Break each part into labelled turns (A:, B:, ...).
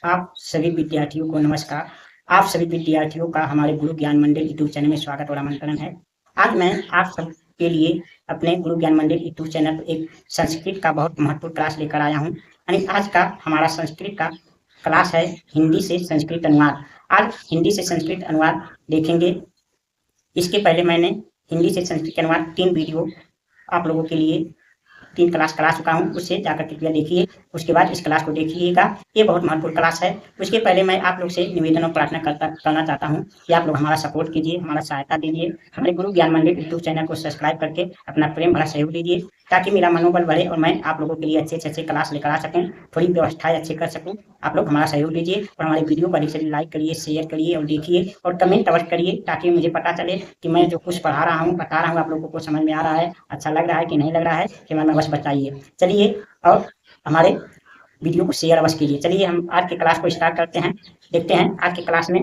A: आप सभी विद्यार्थियों को नमस्कार। आप सभी विद्यार्थियों का हमारे गुरु ज्ञान मंदिर यूट्यूब चैनल में स्वागत और आमंत्रण है। आज मैं आप सब के लिए अपने गुरु ज्ञान मंदिर यूट्यूब चैनल पर एक संस्कृत का बहुत महत्वपूर्ण क्लास लेकर आया हूँ। यानी आज का हमारा संस्कृत का क्लास है हिंदी से संस्कृत अनुवाद। आज हिंदी से संस्कृत अनुवाद देखेंगे। इसके पहले मैंने हिंदी से संस्कृत अनुवाद 3 वीडियो आप लोगों के लिए 3 क्लास करा चुका हूँ, उससे जाकर कृपया देखिए। उसके बाद इस क्लास को देखिएगा, ये बहुत महत्वपूर्ण क्लास है। उसके पहले मैं आप लोग से निवेदन और प्रार्थना करना चाहता हूँ कि आप लोग हमारा सपोर्ट कीजिए, हमारा सहायता दीजिए। हमारे गुरु ज्ञान मंदिर यूट्यूब चैनल को सब्सक्राइब करके अपना प्रेम भरा सहयोग दीजिए, ताकि मेरा मनोबल बढ़े और मैं आप लोगों के लिए अच्छे क्लास लेकर आ सकूँ, थोड़ी व्यवस्थाएं अच्छी कर सकूँ। आप लोग हमारा सहयोग दीजिए और हमारे वीडियो को अधिक से लाइक करिए, शेयर करिए और देखिए और कमेंट अवश्य करिए, ताकि मुझे पता चले कि मैं जो कुछ पढ़ा रहा हूँ, बता रहा हूँ, आप लोगों को समझ में आ रहा है, अच्छा लग रहा है कि नहीं लग रहा है, कि मैं अवश्य बताइए। चलिए और हमारे वीडियो को शेयर अवश्य कीजिए। चलिए हम आज के क्लास को स्टार्ट करते हैं, देखते हैं आज के क्लास में।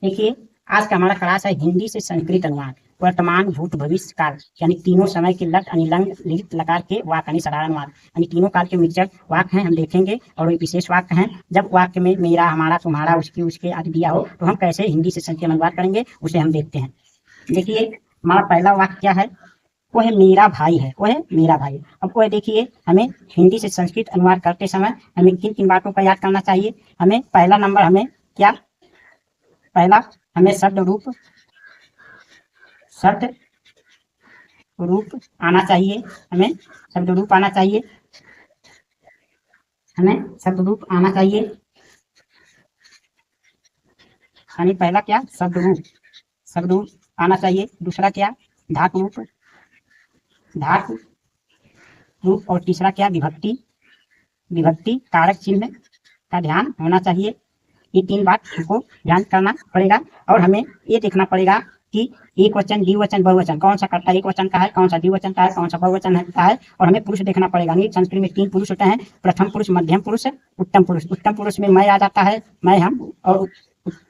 A: देखिए आज का हमारा क्लास है हिंदी से संस्कृत अनुवाद। वर्तमान, भूत, भविष्य काल यानी तीनों समय के लट यानी लंग लिखित लकार के वाक्य यानी साधारण वाक्य यानी तीनों काल के मिक्सचर वाक्य हैं, हम देखेंगे। और ये विशेष वाक्य हैं। जब वाक्य में मेरा, हमारा, तुम्हारा, उसकी, उसके आदि दिया हो तो हम कैसे हिंदी से संस्कृत अनुवाद करेंगे, उसे हम देखते हैं। देखिए हमारा पहला वाक्य क्या है, वो है मेरा भाई है, वो है मेरा भाई। अब वो देखिए हमें हिंदी से संस्कृत अनुवाद करते समय हमें किन किन बातों का याद करना चाहिए। हमें पहला नंबर हमें क्या, पहला हमें शब्द रूप आना चाहिए। हमें शब्द रूप आना चाहिए, हमें शब्द रूप आना चाहिए। यानी पहला क्या, शब्द रूप आना चाहिए। दूसरा क्या, धातु रूप। और तीसरा क्या, विभक्ति कारक चिन्ह का ध्यान होना चाहिए। ये 3 बात हमको ध्यान करना पड़ेगा। और हमें ये देखना पड़ेगा कि एक वचन, द्विवचन, बहुवचन कौन सा करता है, एक वचन का है, कौन सा द्विवचन का है, कौन सा बहुवचन का है। और हमें पुरुष देखना पड़ेगा। नहीं, संस्कृत में 3 पुरुष होते हैं, प्रथम पुरुष, मध्यम पुरुष, उत्तम पुरुष। उत्तम पुरुष में मैं आ जाता है, मैं, हम। और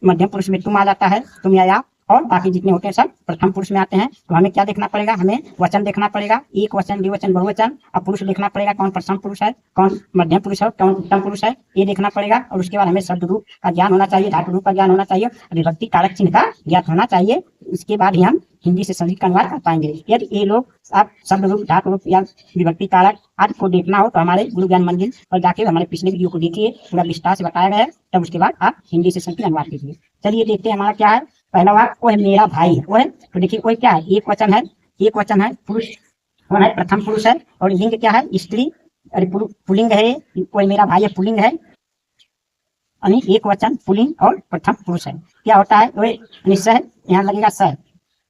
A: मध्यम पुरुष में तुम आ जाता है, तुम या आप। और बाकी जितने होते हैं सब प्रथम पुरुष में आते हैं। तो हमें क्या देखना पड़ेगा, हमें वचन देखना पड़ेगा, एक वचन, द्विवचन, बहुवचन। अब पुरुष देखना पड़ेगा, कौन प्रथम पुरुष है, कौन मध्यम पुरुष है, कौन उत्तम पुरुष है, ये देखना पड़ेगा। और उसके बाद हमें शब्द रूप का ज्ञान होना चाहिए, धातु रूप का ज्ञान होना चाहिए, विभक्ति कारक चिन्ह का ज्ञान होना चाहिए। इसके बाद ही हम हिंदी से संस्कृत का अनुवाद कर पाएंगे। यदि ये लोग आप शब्द रूप, धातु रूप या विभक्ति कारक आदि को देखना हो तो हमारे गुरु ज्ञान मंदिर पर जाके हमारे पिछले वीडियो को देखिए, पूरा विस्तार से बताया गया है। तब उसके बाद आप हिंदी से संस्कृत अनुवाद कीजिए। चलिए देखते हैं हमारा क्या है। पहला वाक्य, वो है मेरा भाई है, वो है। तो देखिए वो क्या है, एक वचन है, पुरुष कौन है, प्रथम पुरुष है। और लिंग क्या है, स्त्री, अरे पुल्लिंग है, कोई मेरा भाई है, पुल्लिंग है। यानी एक वचन, पुल्लिंग और प्रथम पुरुष है। क्या होता है, वो सह, यहाँ लगेगा सह,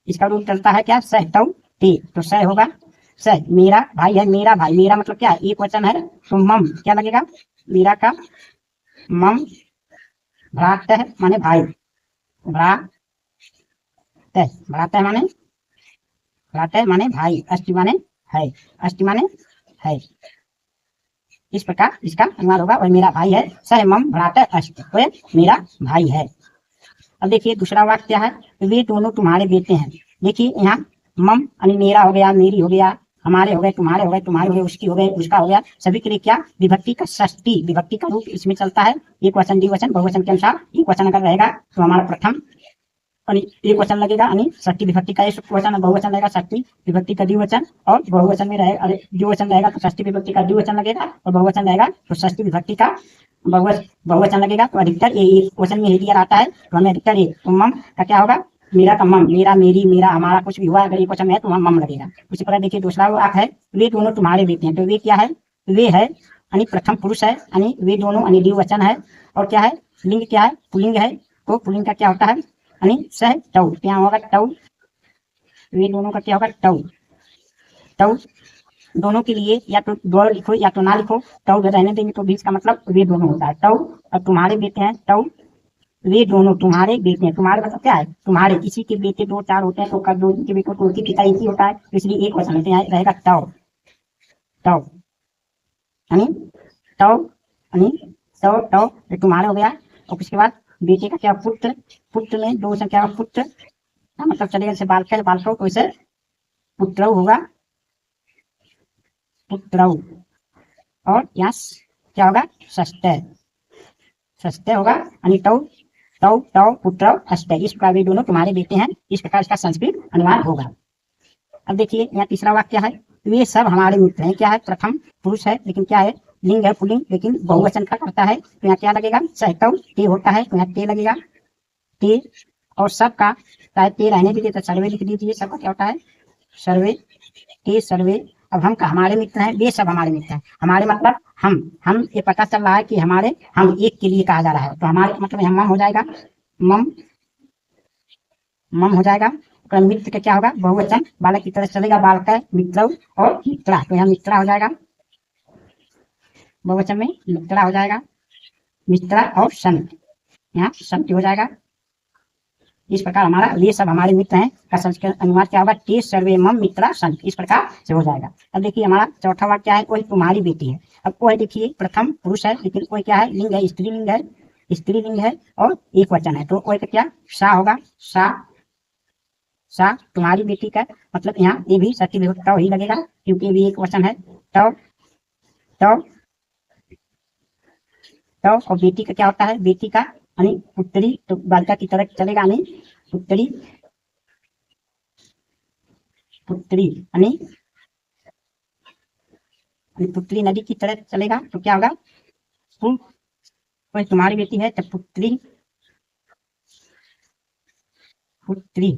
A: इसका रूप चलता है क्या, सह टू टी, तो सह होगा सह। मेरा भाई है, मेरा भाई, मेरा मतलब क्या है, एक वचन है, तो मम क्या लगेगा, मेरा का मम, भ्रात है माने भाई, भ्रात माने भाई, अष्टि माने है। इस प्रकार इसका अनुवाद होगा। और मेरा भाई है, सह मम भ्रात अष्ट, तो मेरा भाई है। अब देखिए दूसरा वाक्य क्या है, वे दोनों तुम्हारे बेटे हैं। देखिए यहाँ मम यानी मेरा हो गया, मेरी हो गया, हमारे हो गए, तुम्हारे हो गए, उसकी हो गए, उसका हो गया। सभी के लिए क्या, विभक्ति का षष्ठी, विभक्ति का रूप इसमें चलता है। एक वचन, द्विवचन, बहुवचन के अनुसार एक वचन अगर रहेगा तो हमारा प्रथम एक वचन लगेगा, यानी षष्ठी विभक्ति का एक वचन, बहुवचन रहेगा षष्ठी विभक्ति का द्विवचन। और बहुवचन में रहेगा, अरे द्विवचन रहेगा तो षष्ठी विभक्ति का द्विवचन लगेगा, और बहुवचन रहेगा तो षष्ठी विभक्ति का बहुवचन लगेगा। तो अधिकतर एक वचन में ही आता है, तो हमें अधिकतर तो मम का क्या होगा, मेरा का मम, मेरा, मेरी, मेरा, हमारा, कुछ भी हुआ अगर एक वचन में है तो वहाँ मम लगेगा। उसी प्रकार देखिए दूसरा वाक्य है, वे दोनों तुम्हारे बेटे हैं। तो वे क्या है, वे है यानी प्रथम पुरुष है, यानी वे दोनों यानी द्विवचन है। और क्या है, लिंग क्या है, पुल्लिंग है। तो पुल्लिंग का क्या होता है, यानी सह टऊ, क्या होगा टऊ, वे दोनों का क्या होगा टऊ। दोनों के लिए या तो दो लिखो या तो ना लिखो, टऊ रहने देंगे तो बीच का मतलब वे दोनों होता है टऊ। और तुम्हारे बेटे हैं टऊ, वे दोनों तुम्हारे बेटे हैं। तुम्हारे मतलब क्या है, तुम्हारे, किसी के बेटे 2-4 होते हैं तो कब दो के बेटे तो उनकी पिता एक ही होता है, तो इसलिए एक वचन रहेगा टऊ, यानी टऊ तुम्हारे हो गया। और उसके बाद बेटे का क्या, पुत्र में 2 वचन, क्या पुत्र मतलब चलेगा, जैसे बालक तो इसे पुत्रौ होगा, पुत्रौ। और यहाँ क्या होगा, सस्ते, सस्ते होगा। अनि तौ तौ तौ पुत्र अस्ते, इस प्रकार वे दोनों तुम्हारे बेटे हैं, इस प्रकार इसका संस्कृत अनुवाद होगा। अब देखिए यहाँ तीसरा वाक्य है, वे सब हमारे मित्र हैं। क्या है, प्रथम पुरुष है लेकिन क्या है, लिंग है पुल्लिंग लेकिन बहुवचन का करता है, तो यहाँ क्या लगेगा, सहतौ ते होता है, तो यहाँ ते लगेगा, ते। और सबका चाहे ते रहने दीजिए तो सर्वे लिख दीजिए, सबका क्या होता है, सर्वे, ते सर्वे। अब हम का हमारे मित्र हैं, वे सब हमारे मित्र हैं, हमारे मतलब हम ये पता चल रहा है कि हमारे, हम एक के लिए कहा जा रहा है, तो हमारे मतलब यहाँ मम हो जाएगा, मम, मम हो जाएगा। मित्र का क्या होगा, बहुवचन, बालक की तरह चलेगा, बालक है मित्र और मित्रा, तो यहाँ मित्रा हो जाएगा, बहुवचन में मित्रा हो जाएगा, मित्रा और संत, यहाँ संत हो जाएगा। इस प्रकार हमारा वे सब हमारे मित्र हैं का संस्कृत अनुवाद क्या होगा, ते सर्वे मम मित्रा संत, इस प्रकार से हो जाएगा। अब देखिए हमारा चौथा वाक्य क्या है, कोई तुम्हारी बेटी है। अब कोई देखिए प्रथम पुरुष है लेकिन कोई क्या है, लिंग है, स्त्रीलिंग है, स्त्रीलिंग है और एक वचन है, तो कोई का क्या, सा होगा, सा, सा तुम्हारी बेटी का मतलब यहाँ ये भी सती विभक्ता ही लगेगा क्योंकि भी एक वचन है। तो तो तो और बेटी का क्या होता है, बेटी का यानी पुत्री, तो बालिका की तरह चलेगा नहीं, पुत्री, पुत्री यानी पुत्री नदी की तरह चलेगा, तो क्या होगा, कोई तुम्हारी बेटी है तो पुत्री, पुत्री,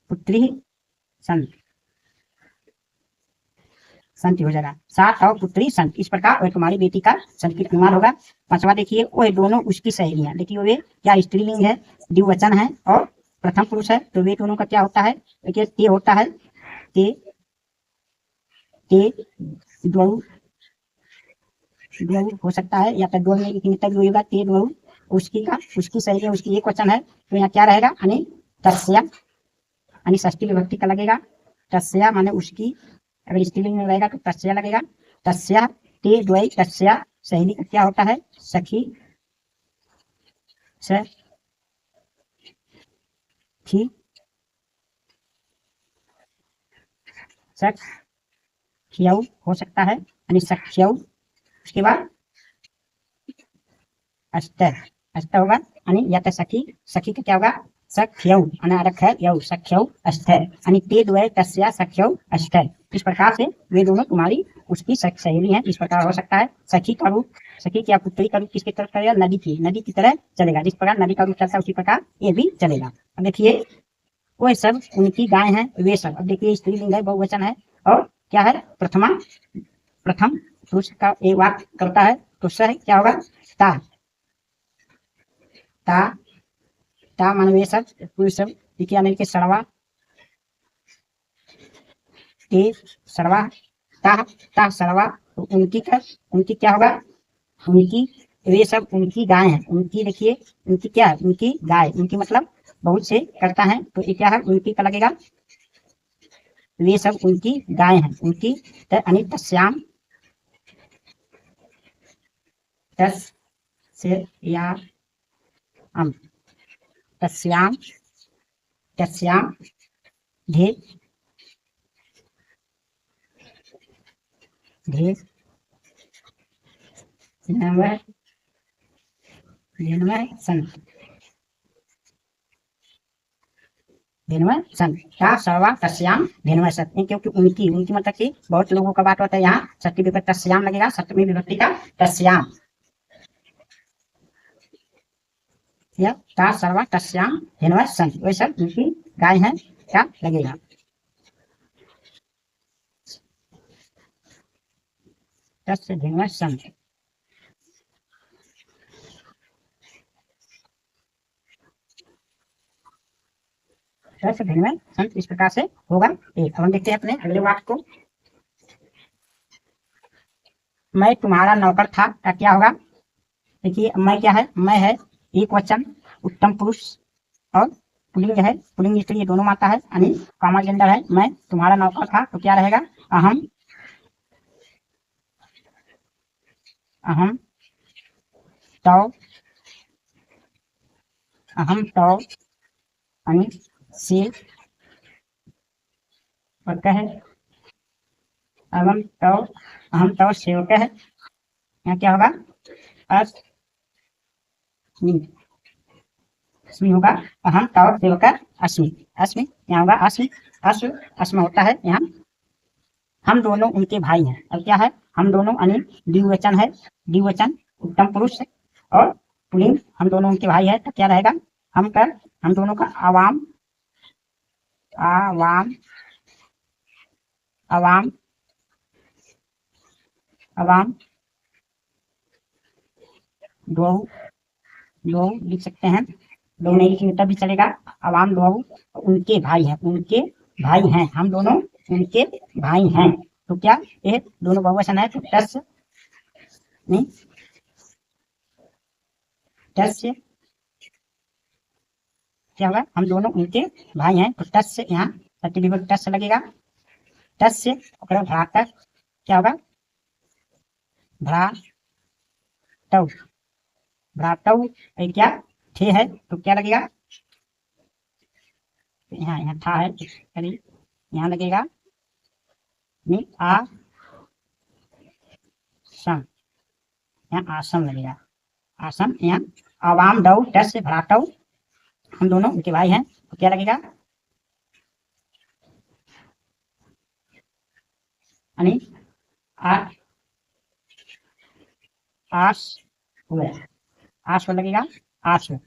A: पुत्री संत, संत हो जाएगा, सात और पुत्री संत, इस प्रकार वह तुम्हारी बेटी का संस्कृत अनुवाद होगा। पांचवा देखिए, वह दोनों उसकी सहेलियां, देखिए वे क्या स्त्रीलिंग है, द्विवचन है और प्रथम पुरुष है, तो वे दोनों का क्या होता है, देखिए ते होता है, ते, ते द्वौ, द्वौ हो सकता है या तो दो में एक तक होगा, ते द्वौ, उसकी का, उसकी सहेली, उसकी एक वचन है, तो यहाँ क्या रहेगा, यानी तस्या, यानी षष्ठी विभक्ति का लगेगा, तस्या माने उसकी, अगर स्त्रीलिंग में रहेगा तो तस्या लगेगा, तस्या ते द्वय तस्या, सहेली का क्या होता है, सखी, सखी, सख्यौ हो सकता है, यानी सख्यौ, उसके बाद अष्ट, अष्ट होगा, यानी या तो सखी, सखी का क्या होगा, सख्यौ, अनारक है यौ, सख्यौ अष्ट, यानी ते द्वय तस्या सख्यौ अष्ट, इस प्रकार से वे दोनों तुम्हारी उसकी सहेली हैं, इस प्रकार हो सकता है। सखी का रूप, सखी क्या पुत्री का रूप किसकी तरफ करेगा, नदी की, नदी की तरह चलेगा, जिस प्रकार नदी का रूप चलता है उसी प्रकार ये भी चलेगा। अब देखिए, वो सब उनकी गाय हैं, वे सब, अब देखिए स्त्रीलिंग है, बहुवचन है और क्या है, प्रथमा, प्रथम पुरुष का एक वाक्य करता है, तो सह क्या होगा, ता, ता, ता मान वे सब पुरुष सब, देखिए यानी कि सड़वा, ते सड़वा, ता, ता सड़वा, तो उनकी का, उनकी क्या होगा, उनकी, वे सब उनकी गाय हैं, उनकी देखिए, उनकी क्या है, उनकी गाय, उनकी मतलब बहुत से करता है, तो ये क्या है, उनकी का लगेगा, वे सब उनकी गाय हैं, उनकी, यानी तस्याम, तस से या अम, तस्याम, तस्याम धे, धे धेनवः, धेनवः संत, धेनवः संत, ता सर्वा तस्याम धेनवः सत्य, क्योंकि उनकी, उनकी मतलब कि बहुत लोगों का बात होता है, यहाँ सत्य विभक्ति तस्याम लगेगा, सप्तमी विभक्ति का तस्याम, या ता सर्वा तस्याम धेनवः संत, वे सब उनकी गाय हैं, क्या लगेगा, तस्य धेनवः संत, तस्य धेनवः संत, इस प्रकार से होगा। एक अब हम देखते हैं अपने अगले वाक्य को, मैं तुम्हारा नौकर था का क्या होगा, देखिए मैं क्या है, मैं है एक वचन, उत्तम पुरुष और पुल्लिंग है, पुल्लिंग स्त्री ये दोनों माता है, यानी कॉमन जेंडर है, मैं तुम्हारा नौकर था, तो क्या रहेगा, अहम, अहम तो, अहम तो यानी से, और क्या है, अहम तव अहम तव सेवक है, यहाँ क्या होगा अस्मि, अस्मि होगा, अहम तव सेवक अस्मि, अस्मि यहाँ होगा अस्मि, अश्व अस्म होता है यहाँ, हम दोनों उनके भाई हैं। अब क्या है, हम दोनों यानी द्विवचन है, द्विवचन उत्तम पुरुष है, और पुल्लिंग हम दोनों उनके भाई है, तो क्या रहेगा, हम दोनों का आवाम, आवाम, आवाम, आवाम दो दो लिख सकते हैं, दो नहीं लिखेंगे तब भी चलेगा, आवाम दो उनके भाई हैं, उनके भाई हैं, हम दोनों उनके भाई हैं। तो क्या ये दोनों बहुवचन है, तो टस नहीं टस से क्या होगा, हम दोनों उनके भाई हैं, तो टस से यहाँ प्रतिविभक्त टस लगेगा, टस से भ्रातक क्या होगा, भ्रातव, भ्रातव क्या थे है, तो क्या लगेगा, यहाँ यहाँ था है, यहाँ लगेगा नहीं आसम, यहाँ आसम लगेगा, आसम, यहाँ आवाम दौ टस से भ्रातव, हम दोनों उनके भाई हैं, तो क्या लगेगा, यानी आस आश्व लगेगा, आश्व,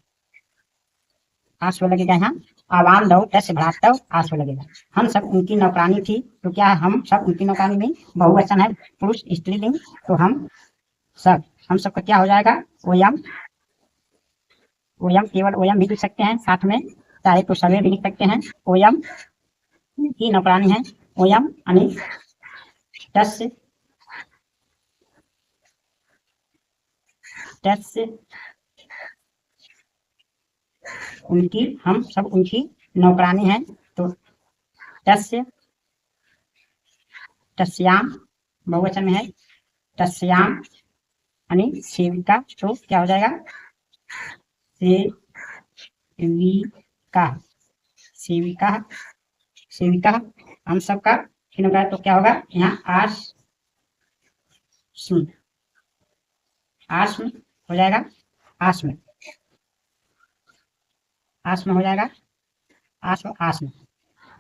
A: आश्व लगेगा यहाँ, आवाम दौ टस भ्रातव आश्व लगेगा। हम सब उनकी नौकरानी थी, तो क्या है, हम सब उनकी नौकरानी में बहुवचन है, पुरुष स्त्रीलिंग, तो हम सबका क्या हो जाएगा, ओयम, ओयम केवल ओयम भी लिख सकते हैं साथ में, चाहे तो सवे भी लिख सकते हैं, ओयम की नौकरानी है, ओयम यानी टस उनकी, हम सब उनकी नौकरानी हैं, तो तस्य, तस्याम बहुवचन में है, तस्याम यानी सेविका, तो क्या हो जाएगा, सेविका, सेविका, सेविका हम सबका का, तो क्या होगा यहाँ आस्म, आस्म हो जाएगा, आस्म, आस्म हो जाएगा, आस्म, आस्म,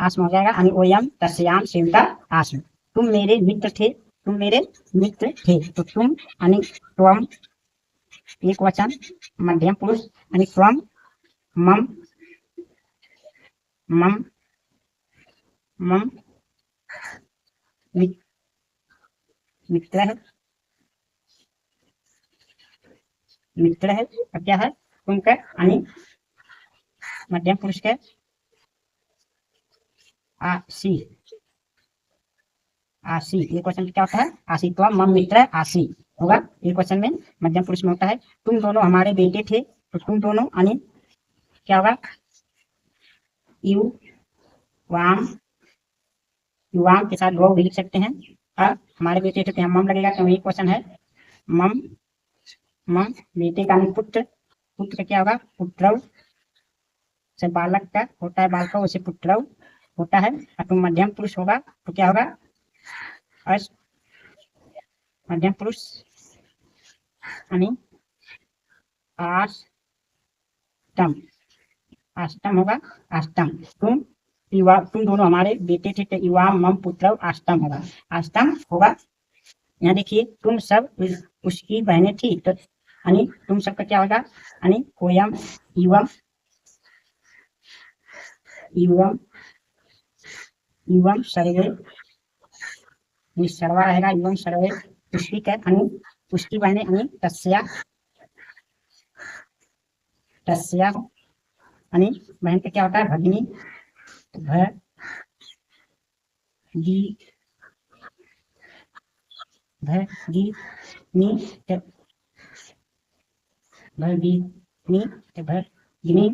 A: आस्म हो जाएगा, यानी ओयम तस्याम सेविका आस्म, तुम मेरे मित्र थे, तुम मेरे मित्र थे, तो तुम यानी त्वम एक वचन मध्यम पुरुष, यानी त्वम, मम, मम, मम मित्र है, मित्र है, अब क्या है, तुम का यानी मध्यम पुरुष के आसी, आसी एक क्वेश्चन क्या होता है, आसी, तो मम मित्र आसी होगा, एक क्वेश्चन में मध्यम पुरुष में होता है, तुम दोनों हमारे बेटे थे, तो तुम दोनों यानी क्या होगा, यू वाम, युवाम के साथ दो भी लिख सकते हैं, और हमारे बेटे थे, तो यहाँ मम लगेगा, तो एक क्वेश्चन है, मम, मम बेटे का पुत्र, पुत्र क्या होगा, पुत्रव से बालक का होता है, बालक उसे पुत्रव होता है, और तुम मध्यम पुरुष होगा, तो क्या होगा, अस मध्यम पुरुष यानी आष्टम, आष्टम होगा, आष्टम, तुम दोनों हमारे बेटे थे, तो युवा मम पुत्र आष्टम होगा, आष्टम होगा, यहाँ देखिए तुम सब उसकी बहनें थी, तो यानी तुम सबका क्या होगा, यानी कोयम युवम, युवम, युवम सर्वे, सर्वा रहेगा, युवम सर्वे उसकी क्या, यानी उसकी बहनें, यानी तस्या, तस्या यानी बहन का क्या होता है, भगिनी, भगी, भगिनी, भगिनी, भगिनी,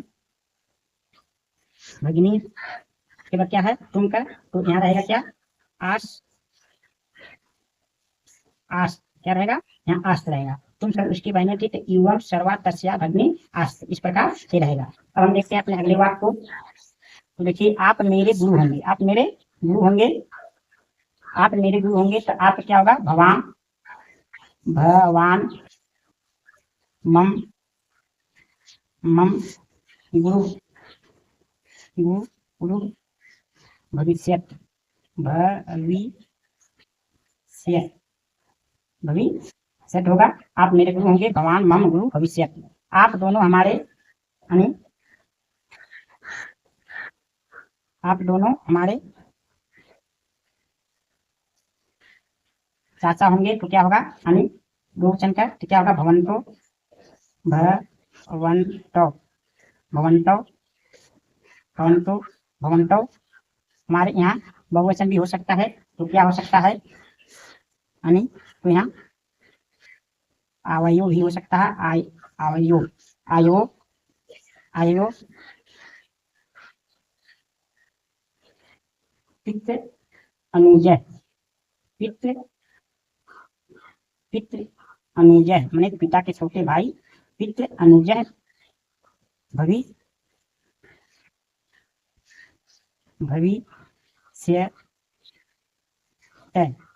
A: भगिनी के बाद क्या है, तुम का, तो यहाँ रहेगा क्या, आस, आस क्या रहेगा, यहाँ आस्त रहेगा, तुम सब उसकी बहनें थी, तो युवम सर्वा तस्या भगिनी आस्त, इस प्रकार से रहेगा। अब हम देखते हैं अपने अगले वाक्य को, तो देखिए आप मेरे गुरु होंगे, आप मेरे गुरु होंगे, आप मेरे गुरु होंगे तो आप क्या होगा, भवान भवान मम मम गुरु गुरु गुरु भविष्यत भविष्य भविष्यत होगा। आप मेरे गुरु होंगे, भगवान मम गुरु भविष्यत। आप दोनों हमारे यानी आप दोनों हमारे चाचा होंगे तो क्या होगा, यानी बहुवचन का तो क्या होगा, भवंतो भवंतो भवंतो भवंतो भवंतो। हमारे यहाँ बहुवचन भी हो सकता है तो क्या हो सकता है, यानी तो यहाँ आवयो भी हो सकता है, आवयो आयो आयो पितृ अनुजय पितृ पितृ अनुजय मैंने पिता के छोटे भाई, पितृ अनुजय भवि भविष्य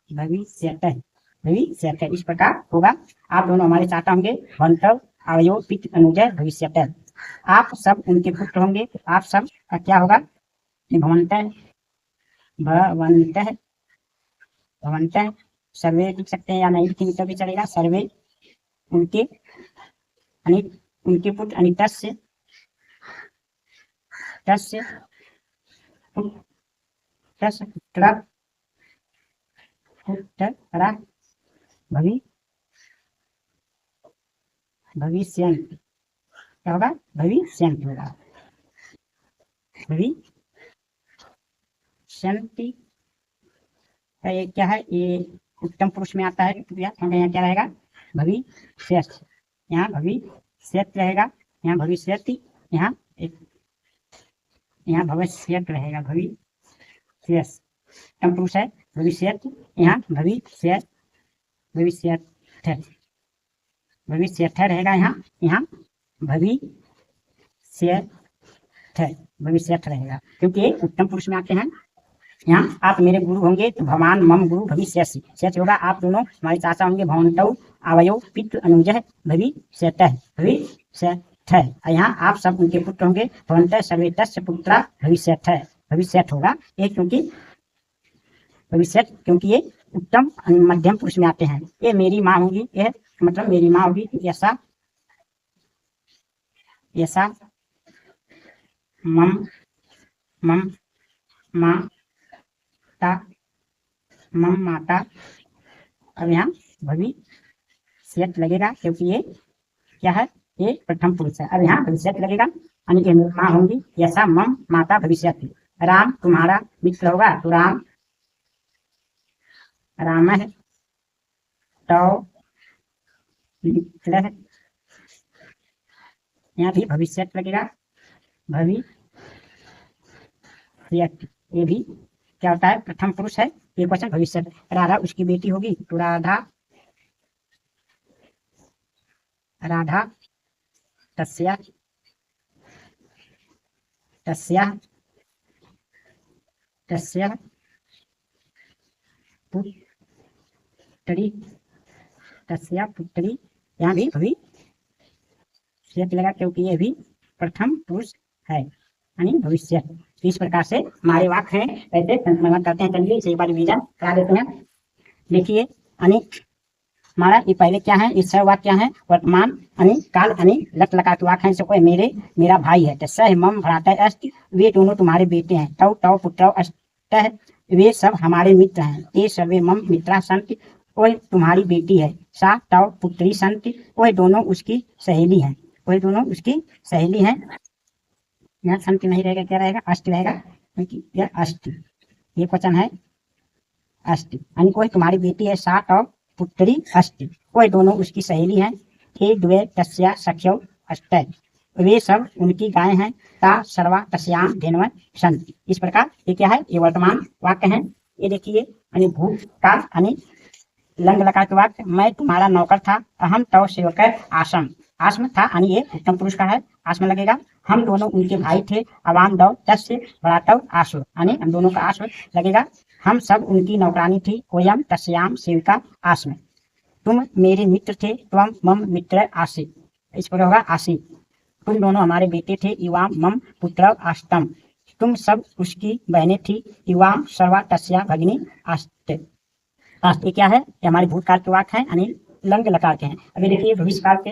A: भविष्य इस प्रकार होगा। आप दोनों हमारे चाचा होंगे, भवंतव आवयो पितृ अनुजय भविष्य। आप सब उनके पुत्र होंगे तो आप सब का क्या होगा, भवंत भवंत भवंत। सर्वे लिख सकते हैं या नहीं लिखेंगे तो भी चलेगा। सर्वे उनके उनके पुत्र तस्य तस्य तस्य पुत्र पुत्र भविष्यन्ति क्या होगा, भविष्यन्ति होगा भविष्यन्ति। ये क्या है, ये उत्तम पुरुष में आता है तो यहाँ क्या रहेगा, भविष्यत्। यहाँ भविष्यत् रहेगा, यहाँ भविष्यति, यहाँ भविष्यत् रहेगा, भविष्यत् उत्तम पुरुष है भविष्यत्, यहाँ भविष्यत् भविष्यत् रहेगा, यहाँ भविष्यत् रहेगा क्योंकि ये उत्तम पुरुष में आते हैं। यहाँ आप मेरे गुरु होंगे तो भगवान मम गुरु भविष्यसि सच होगा। आप दोनों हमारे चाचा होंगे, भवंतौ आवयो पितृ अनुजः भविष्यतः यहाँ आप सब उनके पुत्र होंगे, भवन्तः सर्वे तस्य पुत्रा भविष्यतः भविष्यत होगा ये क्योंकि भविष्यत क्योंकि ये उत्तम मध्यम पुरुष में आते हैं। ये मेरी माँ होगी, यह मतलब मेरी माँ होगी, ऐसा ऐसा मम मम माता मम माता। अब यहाँ भविष्यत लगेगा क्योंकि ये क्या है, ये प्रथम पुरुष है। अब यहाँ भविष्यत लगेगा यानी कि माँ होंगी, ऐसा मम माता भविष्यत। राम तुम्हारा मित्र होगा तो राम राम है तो मित्र है, यहाँ भी भविष्यत लगेगा भविष्यत। ये भी क्या होता है, प्रथम पुरुष है, एक वचन भविष्यत। राधा उसकी बेटी होगी तो राधा तस्या पुत्री यहाँ भी भविष्यत लगा क्योंकि ये भी प्रथम पुरुष है यानी भविष्य। इस प्रकार से हमारे वाक्य हैं, ऐसे संस्मरण करते हैं। चलिए इसे एक बार रिवीजन करा देते हैं। देखिए अनेक हमारा ये पहले क्या है, इस वाक्य क्या है, वर्तमान अनेक काल अनेक लट लगा के वाक्य है। कोई मेरा भाई है, तो सह मम भ्राता अस्त, वे दोनों तुम्हारे बेटे हैं। तव तव पुत्र अस्त, वे सब हमारे मित्र हैं। ते सर्वे मम मित्रा संति, वह तुम्हारी बेटी है। सा तव पुत्री संति, वह दोनों उसकी सहेली हैं। यहाँ संति नहीं रहेगा, क्या रहेगा, अष्ट रहेगा क्योंकि यह अष्ट एक वचन है अष्ट। यानी कोई तुम्हारी बेटी है, सा तव पुत्री अष्ट, वह दोनों उसकी सहेली हैं। हे द्वे तस्या सख्यौ अष्ट, वे सब उनकी गाय हैं। ता सर्वा तस्याम धेनवः सन्ति। इस प्रकार ये क्या है, ये वर्तमान वाक्य है। ये देखिए यानी भूतकाल यानी लंग लकार के वाक्य, मैं तुम्हारा नौकर था, अहम तव सेवक आसम। आस्म था यानी ये उत्तम पुरुष का है, आस्म लगेगा। हम दोनों उनके भाई थे, अवाम दौ तस्य बड़ातव आश्व यानी हम दोनों का आश्व लगेगा। हम सब उनकी नौकरानी थी, वयम तस्याम सेविका आस्म। तुम मेरे मित्र थे, त्वम मम मित्र आसी, इस पर होगा आसी। तुम दोनों हमारे बेटे थे, युवाम मम पुत्र आस्तम। तुम सब उसकी बहनें थी, युवाम सर्वा तस्या भगिनी आस्ते। आस्ते क्या है? ये हमारे भूतकाल के वाक्य हैं यानी लंग लकार के हैं। अभी देखिए भविष्यकाल के,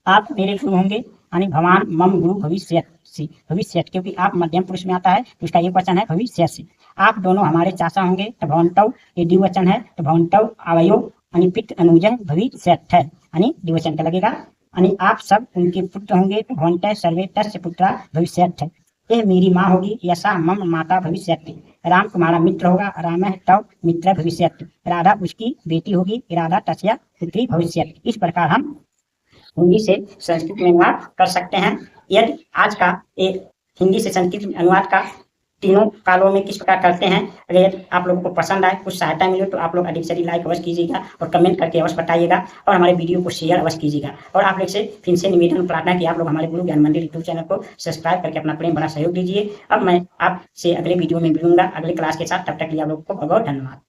A: आप मेरे गुरु होंगे यानी भगवान मम गुरु भविष्यसि, भविष्य क्योंकि आप मध्यम पुरुष में आता है तो इसका एक वचन है भविष्यसि। आप दोनों हमारे चाचा होंगे तो भवंतव, ये द्विवचन है तो भवंतव आवयो यानी पितृ अनुजय भविष्यथ है यानी द्विवचन का लगेगा। यानी आप सब उनके पुत्र होंगे तो भवंत सर्वे तस्य पुत्रा भविष्यथ है। यह मेरी माँ होगी, यशा मम माता भविष्यति। राम तुम्हारा मित्र होगा, राम है तव मित्र भविष्यति। राधा उसकी बेटी होगी, राधा तस्या पुत्री भविष्यति। इस प्रकार हम हिंदी से संस्कृत में अनुवाद कर सकते हैं। यदि आज का एक हिंदी से संस्कृत में अनुवाद का तीनों कालों में किस प्रकार करते हैं, अगर आप लोगों को पसंद आए, कुछ सहायता मिले तो आप लोग अधिक से अधिक लाइक अवश्य कीजिएगा और कमेंट करके अवश्य बताइएगा और हमारे वीडियो को शेयर अवश्य कीजिएगा। और आप लोग से फिर से निवेदन प्रार्थना कि आप लोग हमारे गुरु ज्ञान मंदिर यूट्यूब चैनल को सब्सक्राइब करके अपना प्रेम बड़ा सहयोग दीजिए। अब मैं आपसे अगले वीडियो में मिलूंगा अगले क्लास के साथ, तब तक के लिए आप लोग को बहुत बहुत धन्यवाद।